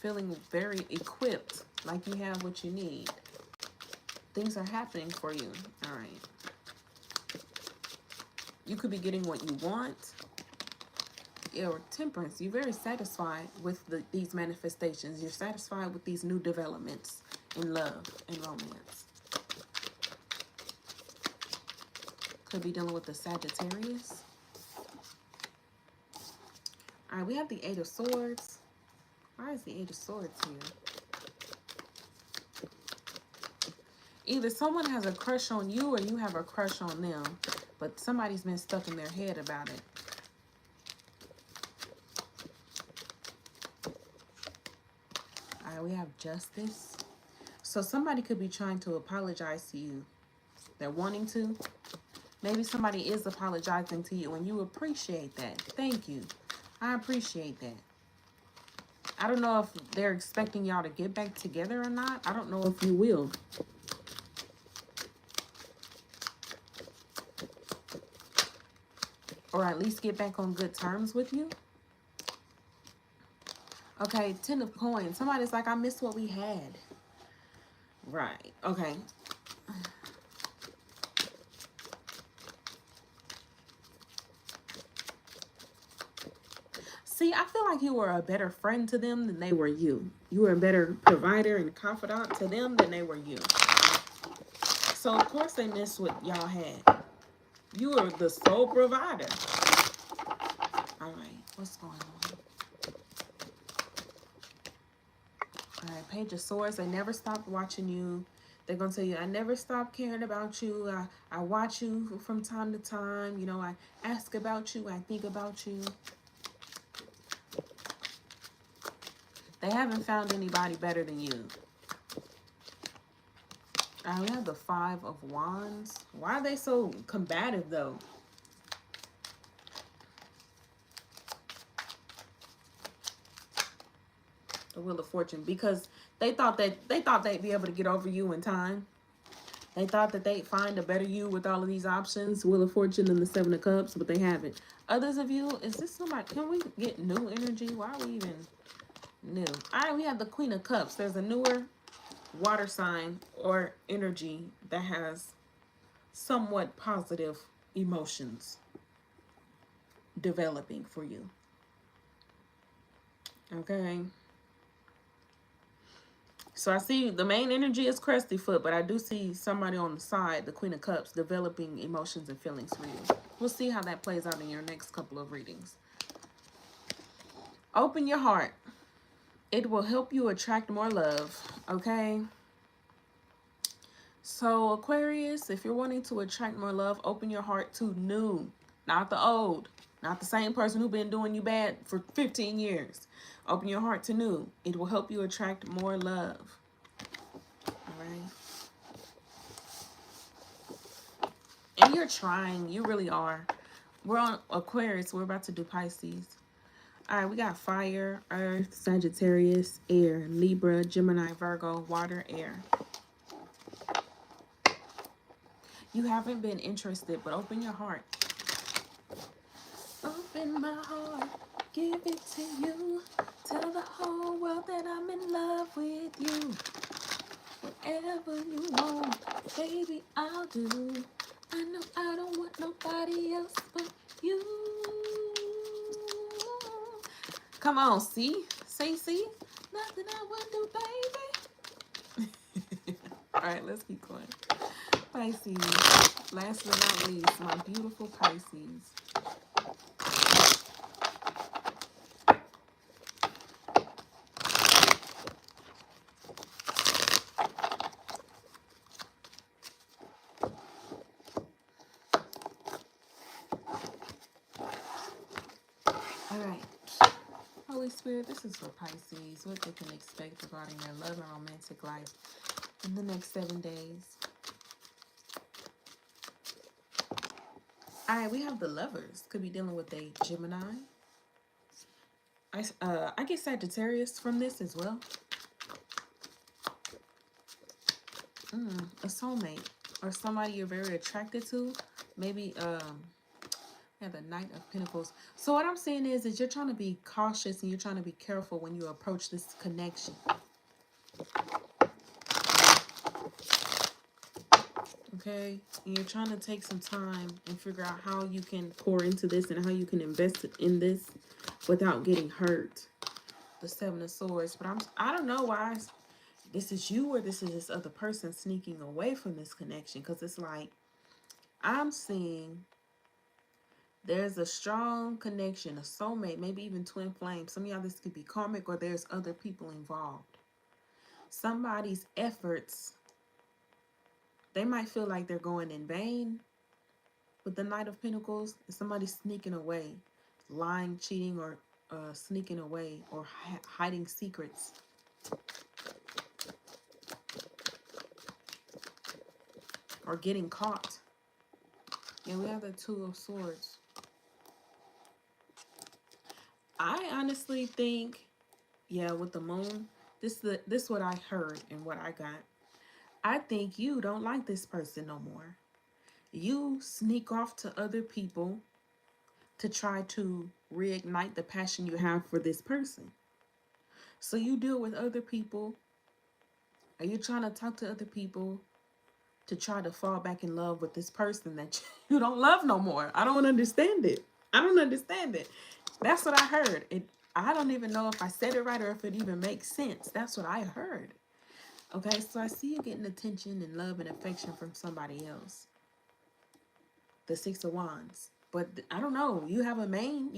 Feeling very equipped like you have what you need. Things are happening for you. All right. You could be getting what you want. Or temperance. You're very satisfied with these manifestations. You're satisfied with these new developments in love and romance. Could be dealing with the Sagittarius. All right, we have the Eight of Swords. Why is the Eight of Swords here? Either someone has a crush on you or you have a crush on them, but somebody's been stuck in their head about it. All right, we have Justice. So somebody could be trying to apologize to you. They're wanting to. Maybe somebody is apologizing to you and you appreciate that. Thank you. I appreciate that. I don't know if they're expecting y'all to get back together or not. I don't know if you will. Or at least get back on good terms with you. Okay, 10 of Coins. Somebody's like, I miss what we had. Right. Okay. See, I feel like you were a better friend to them than they were you. You were a better provider and confidant to them than they were you. So, of course, they missed what y'all had. You were the sole provider. All right, what's going on? All right, Page of Swords. They never stopped watching you. They're going to tell you, I never stopped caring about you. I watch you from time to time. You know, I ask about you. I think about you. They haven't found anybody better than you. We have the Five of Wands. Why are they so combative, though? The Wheel of Fortune. Because they thought they'd be able to get over you in time. They thought that they'd find a better you with all of these options. Wheel of Fortune and the Seven of Cups, but they haven't. Others of you, is this somebody? Can we get new energy? Why are we even new? All right, we have the Queen of Cups. There's a newer water sign or energy that has somewhat positive emotions developing for you. Okay. So I see the main energy is Crusty Foot, but I do see somebody on the side, the Queen of Cups, developing emotions and feelings for you. We'll see how that plays out in your next couple of readings. Open your heart. It will help you attract more love, okay? So, Aquarius, if you're wanting to attract more love, open your heart to new, not the old, not the same person who's been doing you bad for 15 years. Open your heart to new. It will help you attract more love. All right? And you're trying. You really are. We're on Aquarius. We're about to do Pisces. All right, we got fire, earth, Sagittarius, air, Libra, Gemini, Virgo, water, air. You haven't been interested, but open your heart. Open my heart, give it to you. Tell the whole world that I'm in love with you. Whatever you want, baby, I'll do. I know I don't want nobody else but you. Come on, see? Say, see? Nothing I wouldn't do, baby. All right, let's keep going. Pisces. Last but not least, my beautiful Pisces. All right. Holy Spirit, this is for Pisces, what they can expect regarding their love and romantic life in the next 7 days. All right, we have the Lovers. Could be dealing with a Gemini. I get Sagittarius from this as well. A soulmate or somebody you're very attracted to. Maybe yeah, the Knight of Pentacles. So what I'm saying is you're trying to be cautious and you're trying to be careful when you approach this connection. Okay, and you're trying to take some time and figure out how you can pour into this and how you can invest in this without getting hurt. The Seven of Swords, but I don't know why this is you or this is this other person sneaking away from this connection, because it's like I'm seeing there's a strong connection, a soulmate, maybe even twin flame. Some of y'all, this could be karmic, or there's other people involved. Somebody's efforts, they might feel like they're going in vain with the Knight of Pentacles. And somebody's sneaking away, lying, cheating, or sneaking away, or hiding secrets. Or getting caught. And we have the Two of Swords. I honestly think, yeah, with the moon, this is what I heard and what I got. I think you don't like this person no more. You sneak off to other people to try to reignite the passion you have for this person. So you deal with other people. Are you trying to talk to other people to try to fall back in love with this person that you don't love no more? I don't understand it. I don't understand it. That's what I heard. I don't even know if I said it right or if it even makes sense. That's what I heard. Okay, so I see you getting attention and love and affection from somebody else. The Six of Wands. But I don't know. You have a main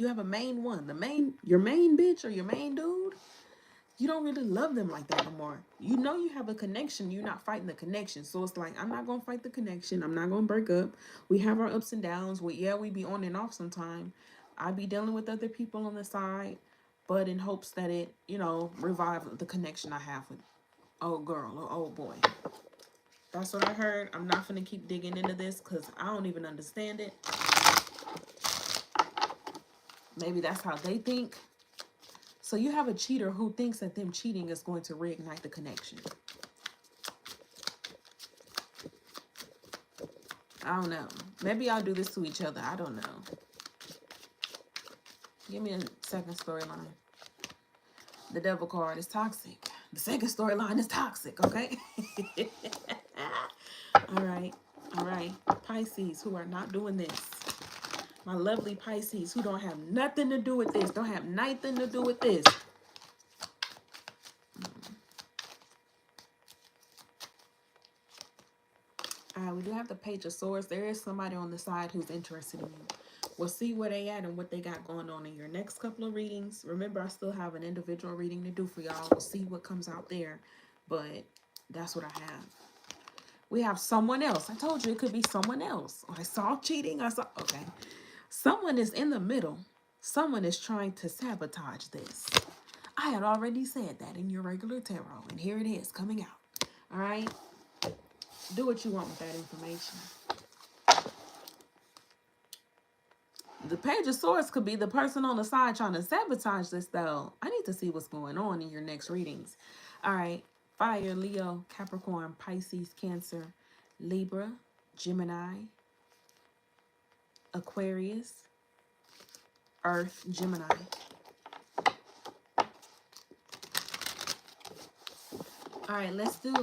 one. Your main bitch or your main dude. You don't really love them like that no more. You know you have a connection. You're not fighting the connection. So it's like, I'm not going to fight the connection. I'm not going to break up. We have our ups and downs. We be on and off sometime. I be dealing with other people on the side, but in hopes that it, revive the connection I have with old girl or old boy. That's what I heard. I'm not going to keep digging into this because I don't even understand it. Maybe that's how they think. So you have a cheater who thinks that them cheating is going to reignite the connection. I don't know. Maybe y'all do this to each other. I don't know. Give me a second storyline. The Devil card is toxic. The second storyline is toxic, okay? All right. Pisces who are not doing this. My lovely Pisces who don't have nothing to do with this. Don't have nothing to do with this. All right, we do have the Page of Swords. There is somebody on the side who's interested in you. We'll see where they at and what they got going on in your next couple of readings. Remember, I still have an individual reading to do for y'all. We'll see what comes out there. But that's what I have. We have someone else. I told you it could be someone else. I saw cheating. Okay. Someone is in the middle. Someone is trying to sabotage this. I had already said that in your regular tarot. And here it is coming out. All right. Do what you want with that information. The Page of Swords could be the person on the side trying to sabotage this, though. I need to see what's going on in your next readings. All right. Fire, Leo, Capricorn, Pisces, Cancer, Libra, Gemini, Aquarius, Earth, Gemini. All right, let's do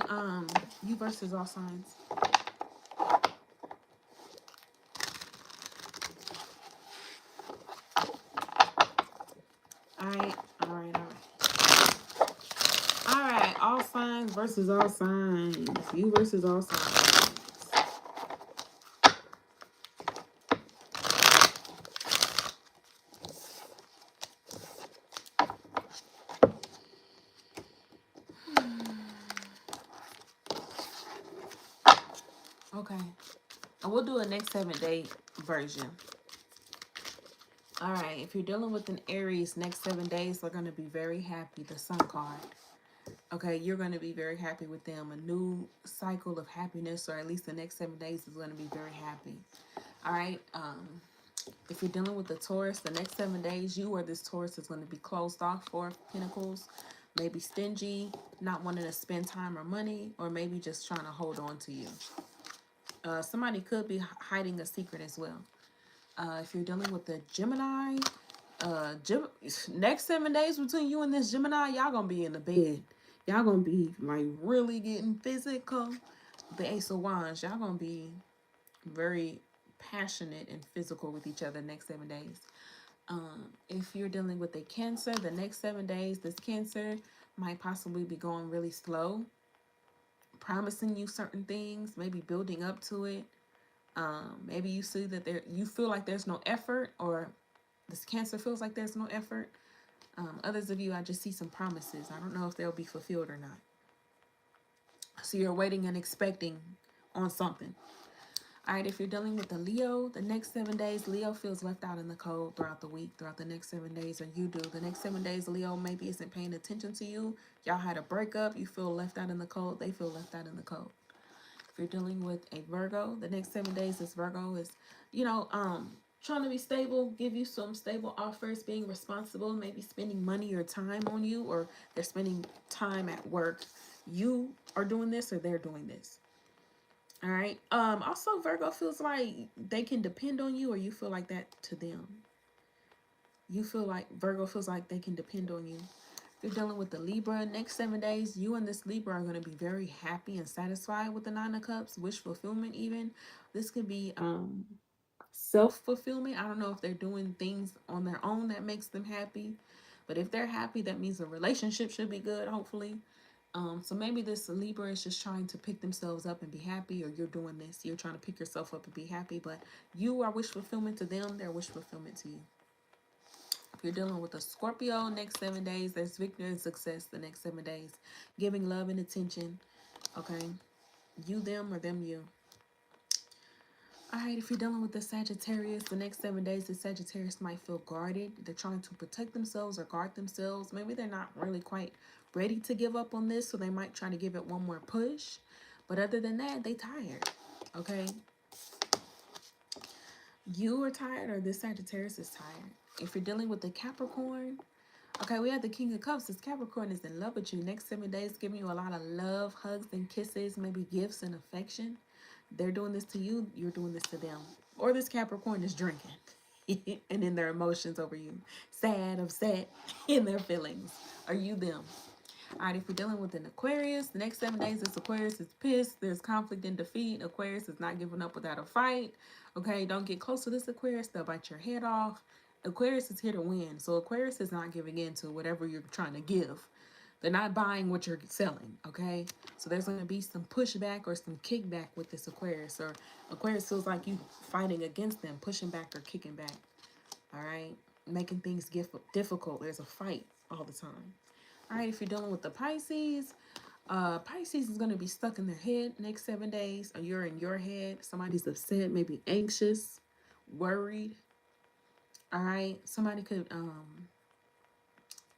you versus all signs. All right, all signs versus all signs. You versus all signs. Okay. And we'll do a next 7-day version. All right. If you're dealing with an Aries, next 7 days, they're going to be very happy. The Sun card. Okay. You're going to be very happy with them. A new cycle of happiness, or at least the next 7 days, is going to be very happy. All right. If you're dealing with the Taurus, the next 7 days, you or this Taurus is going to be closed off for Pentacles. Maybe stingy, not wanting to spend time or money, or maybe just trying to hold on to you. Somebody could be hiding a secret as well. If you're dealing with the Gemini, next 7 days between you and this Gemini, y'all gonna be in the bed. Y'all gonna be like really getting physical. the Ace of Wands, y'all gonna be very passionate and physical with each other next 7 days. If you're dealing with a Cancer, the next 7 days, this Cancer might possibly be going really slow, promising you certain things, maybe building up to it. Maybe you see that you feel like there's no effort, or this Cancer feels like there's no effort. Others of you, I just see some promises. I don't know if they'll be fulfilled or not. So you're waiting and expecting on something. All right, if you're dealing with a Leo, the next 7 days, Leo feels left out in the cold throughout the week, throughout the next 7 days, or you do. The next 7 days, Leo maybe isn't paying attention to you. Y'all had a breakup. You feel left out in the cold. They feel left out in the cold. If you're dealing with a Virgo, the next 7 days, this Virgo is, trying to be stable, give you some stable offers, being responsible, maybe spending money or time on you, or they're spending time at work. You are doing this or they're doing this. All right. Also, Virgo feels like they can depend on you, or you feel like that to them. You feel like Virgo feels like they can depend on you. If you're dealing with the Libra, next 7 days, you and this Libra are going to be very happy and satisfied with the Nine of Cups, wish fulfillment even. This could be self-fulfillment. I don't know if they're doing things on their own that makes them happy, but if they're happy, that means the relationship should be good, hopefully. So maybe this Libra is just trying to pick themselves up and be happy, or you're doing this. You're trying to pick yourself up and be happy, but you are wish fulfillment to them. They're wish fulfillment to you. If you're dealing with a Scorpio, next 7 days, there's victory and success the next 7 days. Giving love and attention. Okay. You, them, or them, you. All right, if you're dealing with the Sagittarius, the next 7 days, the Sagittarius might feel guarded. They're trying to protect themselves or guard themselves. Maybe they're not really quite ready to give up on this, so they might try to give it one more push. But other than that, they tired, okay? You are tired, or this Sagittarius is tired. If you're dealing with the Capricorn, okay, we have the King of Cups. This Capricorn is in love with you. Next 7 days, giving you a lot of love, hugs, and kisses, maybe gifts and affection. They're doing this to you. You're doing this to them. Or this Capricorn is drinking and in their emotions over you. Sad, upset, in their feelings. Are you them? All right, if you're dealing with an Aquarius, the next 7 days, this Aquarius is pissed. There's conflict and defeat. Aquarius is not giving up without a fight. Okay, don't get close to this Aquarius. They'll bite your head off. Aquarius is here to win. So Aquarius is not giving in to whatever you're trying to give. They're not buying what you're selling, okay? So there's going to be some pushback or some kickback with this Aquarius. Or Aquarius feels like you fighting against them, pushing back or kicking back, all right? Making things difficult. There's a fight all the time. All right, if you're dealing with the Pisces, Pisces is going to be stuck in their head next 7 days. Or you're in your head. Somebody's upset, maybe anxious, worried. All right, somebody could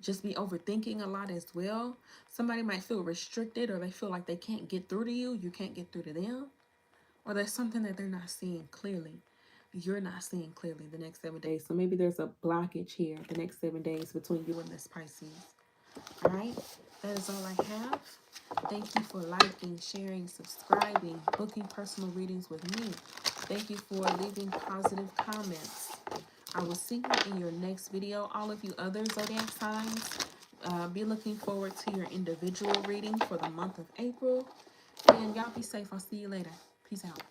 just be overthinking a lot as well. Somebody might feel restricted, or they feel like they can't get through to you. You can't get through to them. Or there's something that they're not seeing clearly. You're not seeing clearly the next 7 days. So maybe there's a blockage here the next 7 days between you and this Pisces. All right, that is all I have. Thank you for liking, sharing, subscribing, booking personal readings with me. Thank you for leaving positive comments. I will see you in your next video. All of you other zodiac signs, be looking forward to your individual reading for the month of April. And y'all be safe. I'll see you later. Peace out.